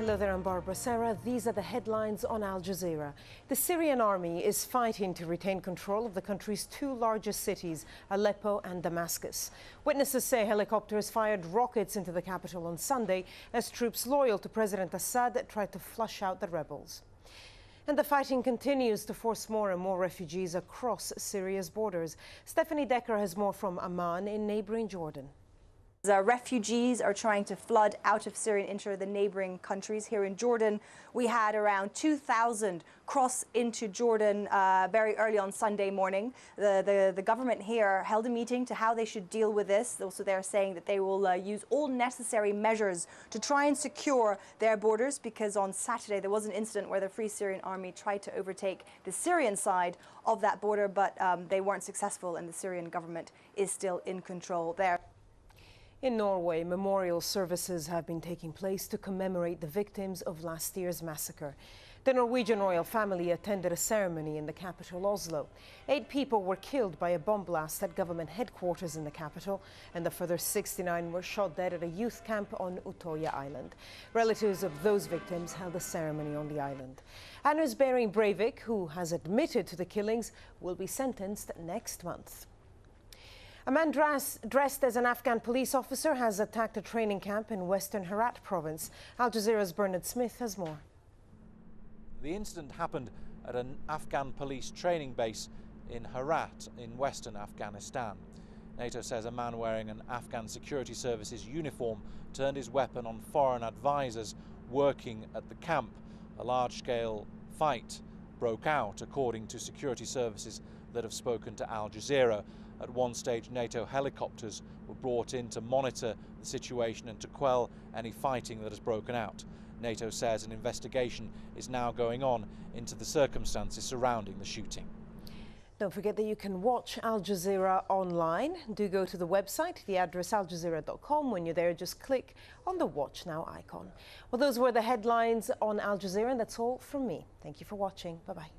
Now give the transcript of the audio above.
Hello there, I'm Barbara Serra. These are the headlines on Al Jazeera. The Syrian army is fighting to retain control of the country's two largest cities, Aleppo and Damascus. Witnesses say helicopters fired rockets into the capital on Sunday as troops loyal to President Assad tried to flush out the rebels. And the fighting continues to force more and more refugees across Syria's borders. Stephanie Decker has more from Amman in neighboring Jordan. Refugees are trying to flood out of Syria and into the neighboring countries. Here in Jordan, we had around 2,000 cross into Jordan very early on Sunday morning. The government here held a meeting to how they should deal with this. Also, they're saying that they will use all necessary measures to try and secure their borders, because on Saturday there was an incident where the Free Syrian Army tried to overtake the Syrian side of that border, but they weren't successful, and the Syrian government is still in control there. In Norway, memorial services have been taking place to commemorate the victims of last year's massacre. The Norwegian royal family attended a ceremony in the capital, Oslo. 8 people were killed by a bomb blast at government headquarters in the capital, and a further 69 were shot dead at a youth camp on Utøya Island. Relatives of those victims held a ceremony on the island. Anders Behring Breivik, who has admitted to the killings, will be sentenced next month. A man dressed as an Afghan police officer has attacked a training camp in western Herat province. Al Jazeera's Bernard Smith has more. The incident happened at an Afghan police training base in Herat in western Afghanistan. NATO says a man wearing an Afghan security services uniform turned his weapon on foreign advisors working at the camp. A large-scale fight broke out, according to security services that have spoken to Al Jazeera. At one stage, NATO helicopters were brought in to monitor the situation and to quell any fighting that has broken out. NATO says an investigation is now going on into the circumstances surrounding the shooting. Don't forget that you can watch Al Jazeera online. Do go to the website, the address aljazeera.com. When you're there, just click on the Watch Now icon. Well, those were the headlines on Al Jazeera, and that's all from me. Thank you for watching. Bye-bye.